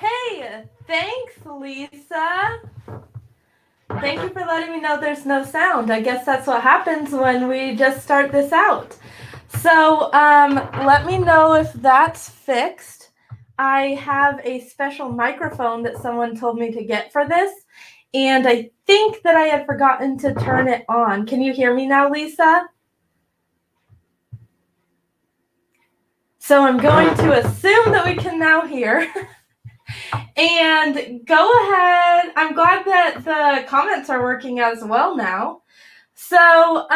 Hey, thanks, Lisa. Thank you for letting me know there's no sound. I guess that's what happens when we just start this out. So let me know if that's fixed. I have a special microphone that someone told me to get for this, and I think that I had forgotten to turn it on. Can you hear me now, Lisa? So I'm going to assume that we can now hear. And go ahead. I'm glad that the comments are working as well now. So,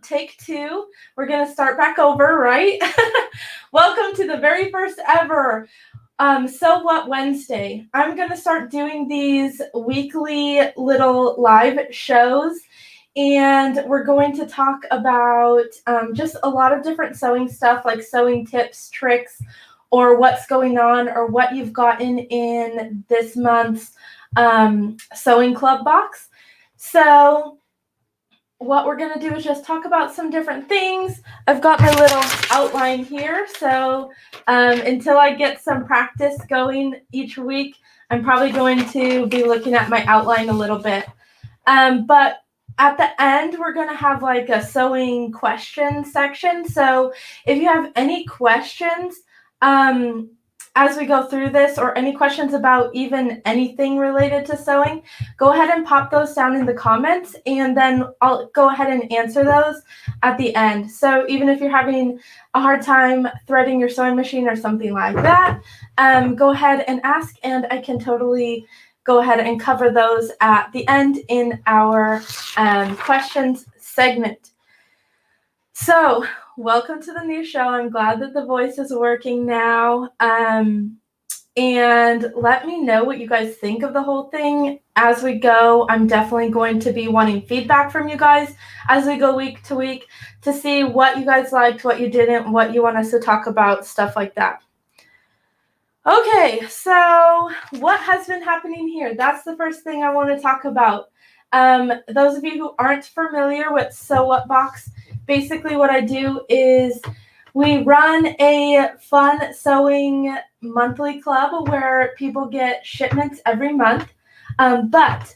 take two. We're going to start back over, right? Welcome to the very first ever So What Wednesday. I'm going to start doing these weekly little live shows. And we're going to talk about just a lot of different sewing stuff, like sewing tips, tricks, or what's going on, or what you've gotten in this month's sewing club box. So what we're going to do is just talk about some different things. I've got my little outline here. So until I get some practice going each week, I'm probably going to be looking at my outline a little bit. But at the end, we're going to have like a sewing question section. So if you have any questions as we go through this, or any questions about even anything related to sewing, go ahead and pop those down in the comments, and then I'll go ahead and answer those at the end. So even if you're having a hard time threading your sewing machine or something like that, go ahead and ask, and I can totally go ahead and cover those at the end in our questions segment. So welcome to the new show. I'm glad that the voice is working now. And let me know what you guys think of the whole thing as we go. I'm definitely going to be wanting feedback from you guys as we go week to week to see what you guys liked, what you didn't, what you want us to talk about, stuff like that. Okay, so what has been happening here? That's the first thing I want to talk about. Those of you who aren't familiar with Sew What Box, basically what I do is we run a fun sewing monthly club where people get shipments every month. But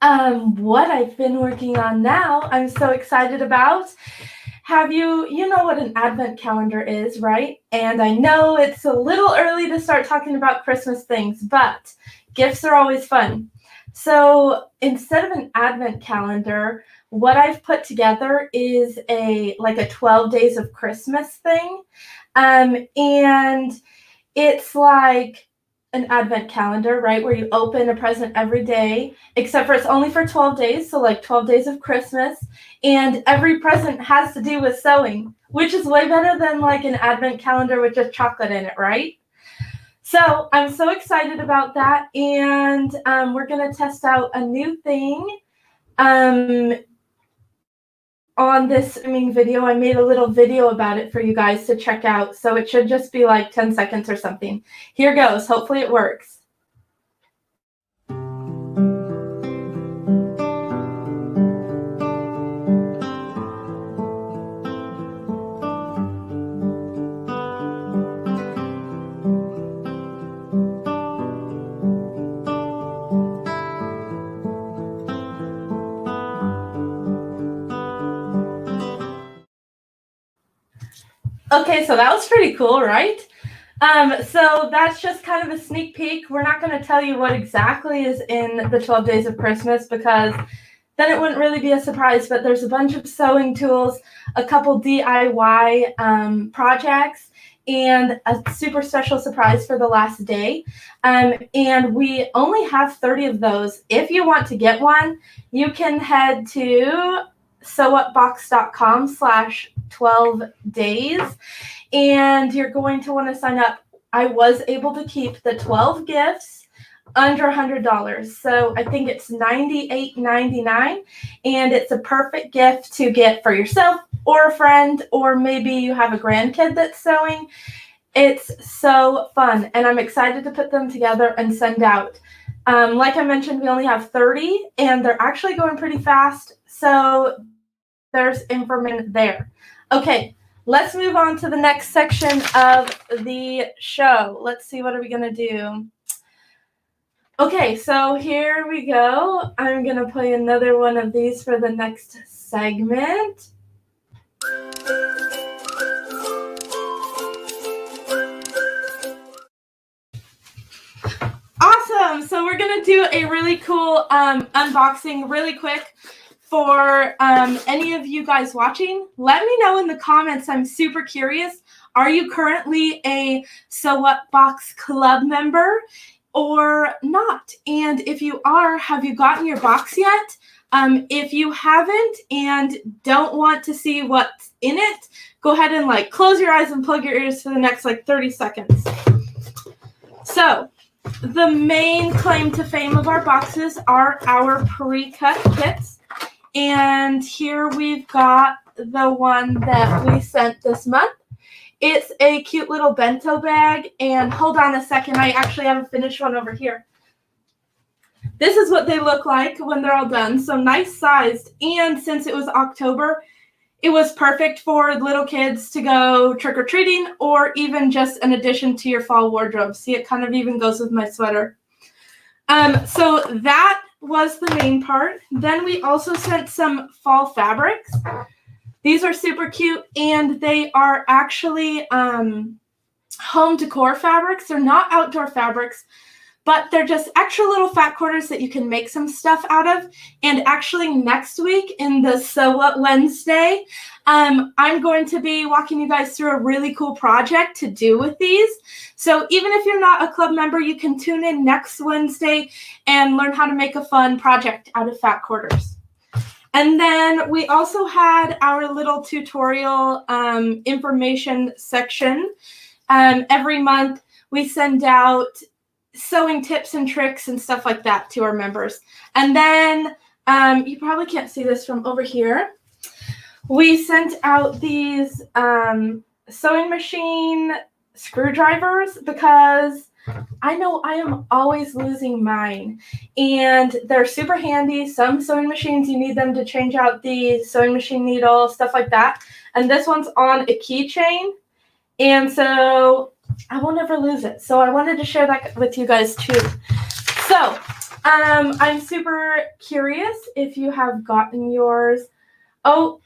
what I've been working on now, I'm so excited about. You know what an advent calendar is, right? And I know it's a little early to start talking about Christmas things, but gifts are always fun. So instead of an advent calendar, what I've put together is a 12 days of Christmas thing. And it's like an advent calendar, right, where you open a present every day, except for it's only for 12 days, so like 12 days of Christmas, and every present has to do with sewing, which is way better than like an advent calendar with just chocolate in it, right? So I'm so excited about that, and we're going to test out a new thing on this streaming video. I made a little video about it for you guys to check out, so it should just be like 10 seconds or something. Here goes. Hopefully it works. Okay, so that was pretty cool, right? So that's just kind of a sneak peek. We're not going to tell you what exactly is in the 12 Days of Christmas, because then it wouldn't really be a surprise, but there's a bunch of sewing tools, a couple DIY projects, and a super special surprise for the last day. And we only have 30 of those. If you want to get one, you can head to sewwhatbox.com/12days, and you're going to want to sign up. I was able to keep the 12 gifts under $100, so I think it's $98.99, and it's a perfect gift to get for yourself or a friend, or maybe you have a grandkid that's sewing. It's so fun, and I'm excited to put them together and send out. Like I mentioned, we only have 30, and they're actually going pretty fast, so there's information there. Okay, let's move on to the next section of the show. Let's see, what are we going to do? Okay, so here we go. I'm going to play another one of these for the next segment. Awesome. So we're going to do a really cool unboxing really quick for any of you guys watching. Let me know in the comments. I'm super curious. Are you currently a So What Box Club member or not? And if you are, have you gotten your box yet? If you haven't and don't want to see what's in it, go ahead and like close your eyes and plug your ears for the next like 30 seconds. So the main claim to fame of our boxes are our pre-cut kits. And here we've got the one that we sent this month. It's a cute little bento bag. And hold on a second, I actually have a finished one over here. This is what they look like when they're all done. So nice sized. And since it was October, it was perfect for little kids to go trick-or-treating or even just an addition to your fall wardrobe. See, it kind of even goes with my sweater. So that was the main part. Then we also sent some fall fabrics. These are super cute, and they are actually home decor fabrics. They're not outdoor fabrics, but they're just extra little fat quarters that you can make some stuff out of. And actually next week in the So What Wednesday, I'm going to be walking you guys through a really cool project to do with these. So even if you're not a club member, you can tune in next Wednesday and learn how to make a fun project out of fat quarters. And then we also had our little tutorial information section. Every month we send out sewing tips and tricks and stuff like that to our members. And then you probably can't see this from over here. We sent out these sewing machine screwdrivers because I know I am always losing mine, and they're super handy. Some sewing machines, you need them to change out the sewing machine needle, stuff like that. And this one's on a keychain, and so I will never lose it. So I wanted to share that with you guys too. So I'm super curious if you have gotten yours. Oh,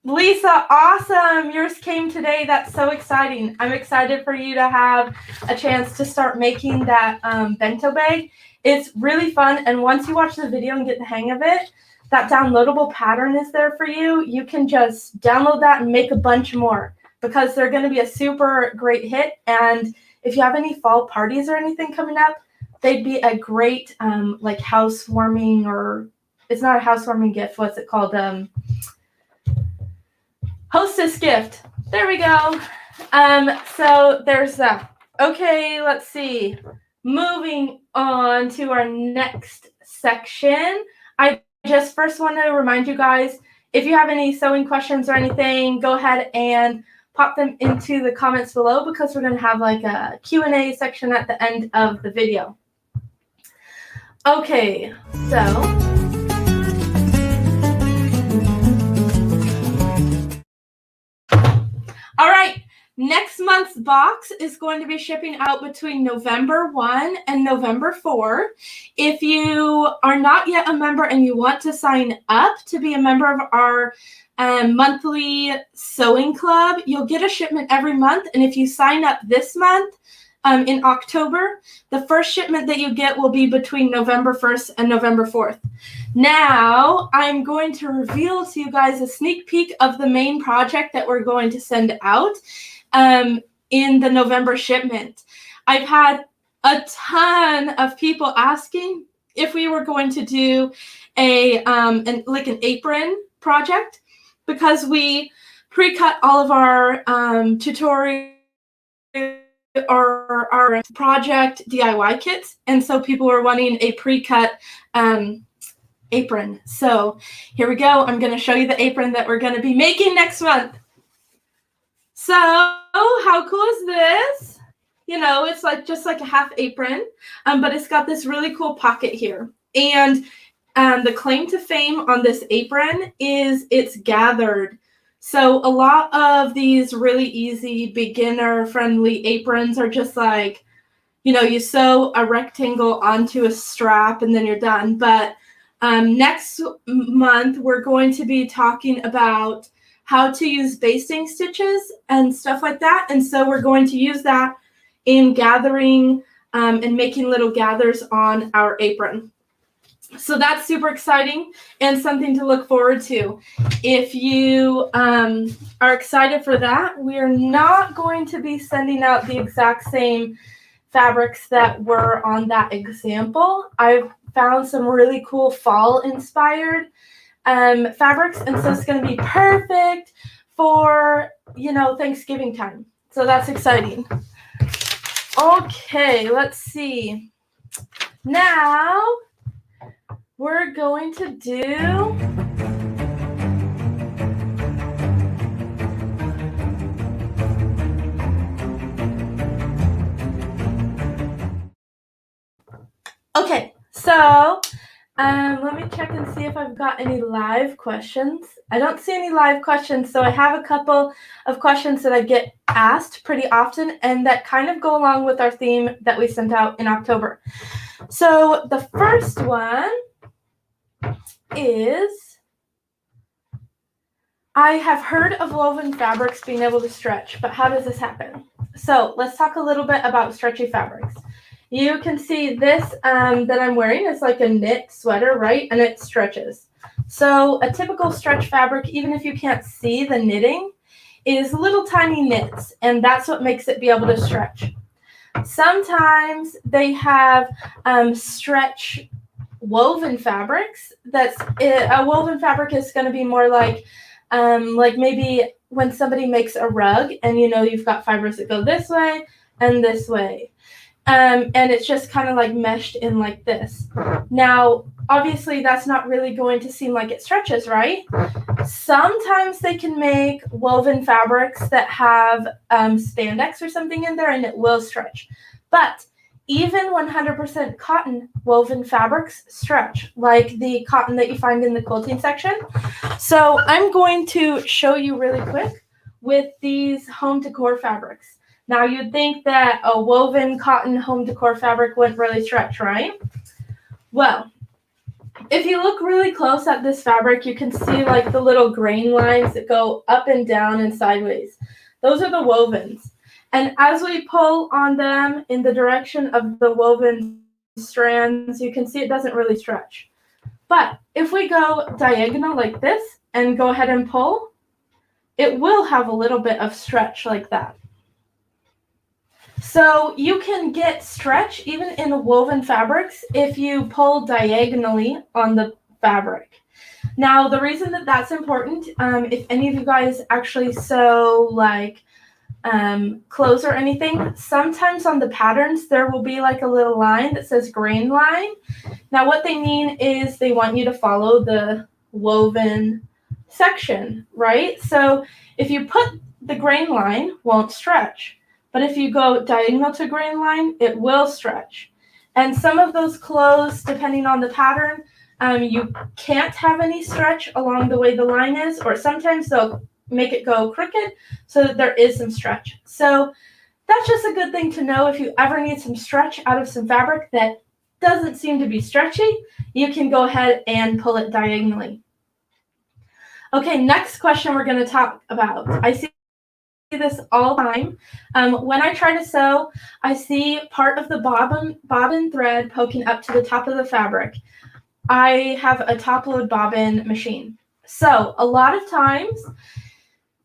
Lisa, awesome. Yours came today. That's so exciting. I'm excited for you to have a chance to start making that bento bag. It's really fun. And once you watch the video and get the hang of it, that downloadable pattern is there for you. You can just download that and make a bunch more because they're going to be a super great hit. And if you have any fall parties or anything coming up, they'd be a great like housewarming, or it's not a housewarming gift. What's it called? Hostess gift. There we go. So there's that. Okay, let's see. Moving on to our next section. I just first want to remind you guys, if you have any sewing questions or anything, go ahead and pop them into the comments below because we're going to have like a Q&A section at the end of the video. Okay, so all right, next month's box is going to be shipping out between November 1 and November 4. If you are not yet a member and you want to sign up to be a member of our monthly sewing club, you'll get a shipment every month. And if you sign up this month, in October, the first shipment that you get will be between November 1st and November 4th. Now, I'm going to reveal to you guys a sneak peek of the main project that we're going to send out in the November shipment. I've had a ton of people asking if we were going to do an apron project because we pre-cut all of our tutorials or our project DIY kits, and so people were wanting a pre-cut apron. So here we go. I'm going to show you the apron that we're going to be making next month. So how cool is this? You know, it's like just like a half apron, but it's got this really cool pocket here. And the claim to fame on this apron is it's gathered So a lot of these really easy beginner-friendly aprons are just like, you sew a rectangle onto a strap and then you're done. But next month, we're going to be talking about how to use basting stitches and stuff like that. And so we're going to use that in gathering and making little gathers on our apron. So that's super exciting and something to look forward to. If you are excited for that, we are not going to be sending out the exact same fabrics that were on that example. I've found some really cool fall inspired fabrics, and so it's going to be perfect for Thanksgiving time. So that's exciting. Okay, let's see. Now we're going to do okay, so let me check and see if I've got any live questions. I don't see any live questions, so I have a couple of questions that I get asked pretty often and that kind of go along with our theme that we sent out in October. So the first one is, I have heard of woven fabrics being able to stretch, but how does this happen? So let's talk a little bit about stretchy fabrics. You can see this that I'm wearing is like a knit sweater, right? And it stretches. So a typical stretch fabric, even if you can't see the knitting, is little tiny knits, and that's what makes it be able to stretch. Sometimes they have stretch woven fabrics. A woven fabric is going to be more like maybe when somebody makes a rug and you've got fibers that go this way and this way. And it's just kind of like meshed in like this. Now, obviously, that's not really going to seem like it stretches, right? Sometimes they can make woven fabrics that have spandex or something in there, and it will stretch. But even 100% cotton woven fabrics stretch, like the cotton that you find in the quilting section. So I'm going to show you really quick with these home decor fabrics. Now, you'd think that a woven cotton home decor fabric wouldn't really stretch, right? Well, if you look really close at this fabric, you can see like the little grain lines that go up and down and sideways. Those are the wovens. And as we pull on them in the direction of the woven strands, you can see it doesn't really stretch. But if we go diagonal like this and go ahead and pull, it will have a little bit of stretch like that. So you can get stretch even in woven fabrics if you pull diagonally on the fabric. Now, the reason that that's important, if any of you guys actually sew like clothes or anything, sometimes on the patterns there will be like a little line that says grain line. Now, what they mean is they want you to follow the woven section, right? So if you put the grain line, won't stretch. But if you go diagonal to grain line, it will stretch. And some of those clothes, depending on the pattern, you can't have any stretch along the way the line is, or sometimes they'll make it go crooked so that there is some stretch. So that's just a good thing to know. If you ever need some stretch out of some fabric that doesn't seem to be stretchy, you can go ahead and pull it diagonally. Okay, next question we're going to talk about. I see this all the time. When I try to sew, I see part of the bobbin thread poking up to the top of the fabric. I have a top load bobbin machine. So a lot of times,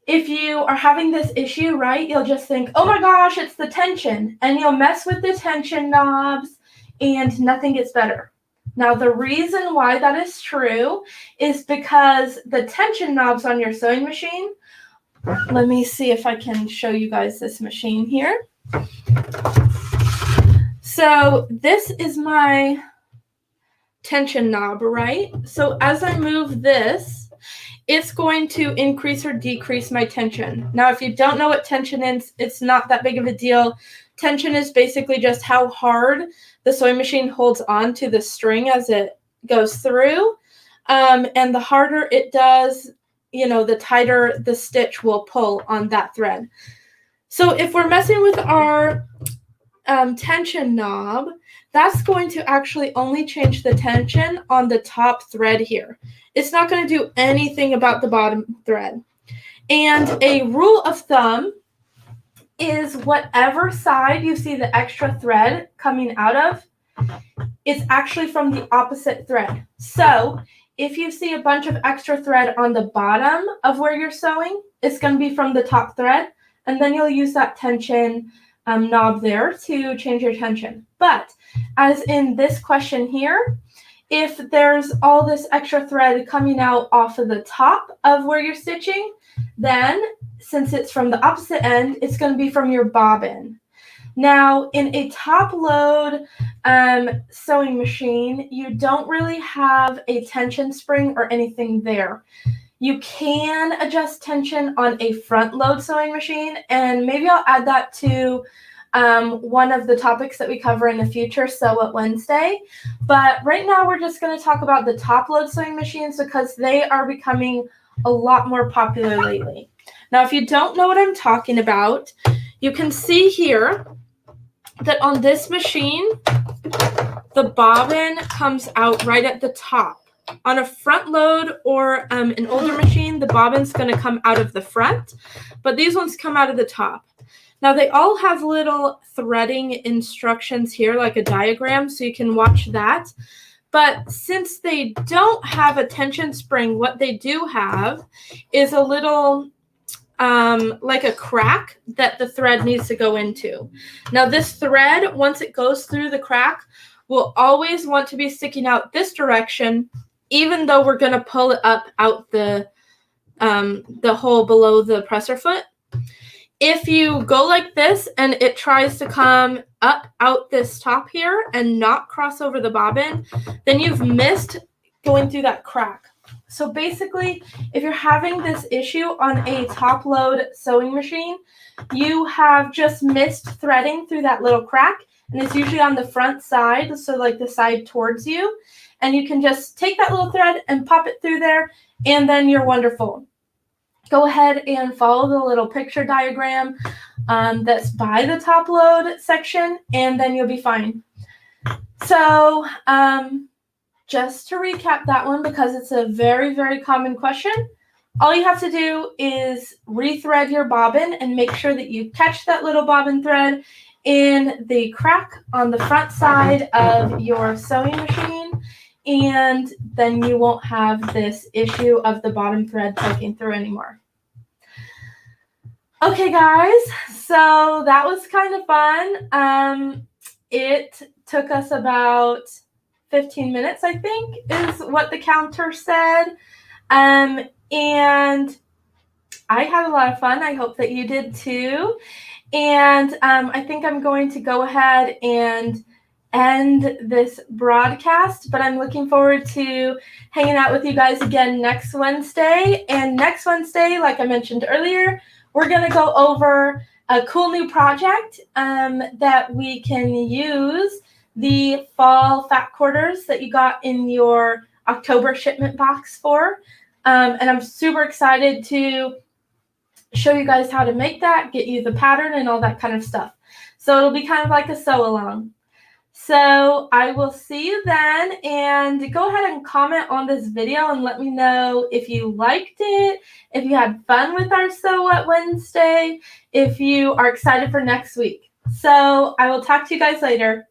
if you are having this issue, right, you'll just think, oh my gosh, it's the tension. And you'll mess with the tension knobs and nothing gets better. Now, the reason why that is true is because the tension knobs on your sewing machine, let me see if I can show you guys this machine here. So this is my tension knob, right? So as I move this, it's going to increase or decrease my tension. Now, if you don't know what tension is, it's not that big of a deal. Tension is basically just how hard the sewing machine holds on to the string as it goes through. And the harder it does, the tighter the stitch will pull on that thread. So if we're messing with our tension knob, that's going to actually only change the tension on the top thread here. It's not going to do anything about the bottom thread. And a rule of thumb is whatever side you see the extra thread coming out of, it's actually from the opposite thread. So if you see a bunch of extra thread on the bottom of where you're sewing, it's going to be from the top thread, and then you'll use that tension knob there to change your tension. But as in this question here, if there's all this extra thread coming out off of the top of where you're stitching, then since it's from the opposite end, it's going to be from your bobbin. Now, in a top load sewing machine, you don't really have a tension spring or anything there. You can adjust tension on a front load sewing machine, and maybe I'll add that to one of the topics that we cover in the future, Sew What Wednesday. But right now we're just going to talk about the top load sewing machines because they are becoming a lot more popular lately. Now, if you don't know what I'm talking about, you can see here that on this machine, the bobbin comes out right at the top. On a front load or an older machine, the bobbin's going to come out of the front, but these ones come out of the top. Now, they all have little threading instructions here, like a diagram, so you can watch that. But since they don't have a tension spring, what they do have is a little like a crack that the thread needs to go into. Now, this thread, once it goes through the crack, will always want to be sticking out this direction, even though we're going to pull it up out the hole below the presser foot. If you go like this and it tries to come up out this top here and not cross over the bobbin, then you've missed going through that crack. So basically, if you're having this issue on a top load sewing machine, you have just missed threading through that little crack, and it's usually on the front side, so like the side towards you, and you can just take that little thread and pop it through there, and then you're wonderful. Go ahead and follow the little picture diagram that's by the top load section, and then you'll be fine. So just to recap that one, because it's a very, very common question, all you have to do is rethread your bobbin and make sure that you catch that little bobbin thread in the crack on the front side of your sewing machine, and then you won't have this issue of the bottom thread poking through anymore. Okay, guys, so that was kind of fun. It took us about 15 minutes, I think, is what the counter said. And I had a lot of fun. I hope that you did too. And I think I'm going to go ahead and end this broadcast, but I'm looking forward to hanging out with you guys again next Wednesday. And next Wednesday, like I mentioned earlier, we're going to go over a cool new project that we can use the fall fat quarters that you got in your October shipment box for. And I'm super excited to show you guys how to make that, get you the pattern and all that kind of stuff. So it'll be kind of like a sew along. So I will see you then, and go ahead and comment on this video and let me know if you liked it, if you had fun with our Sew What Wednesday, if you are excited for next week. So I will talk to you guys later.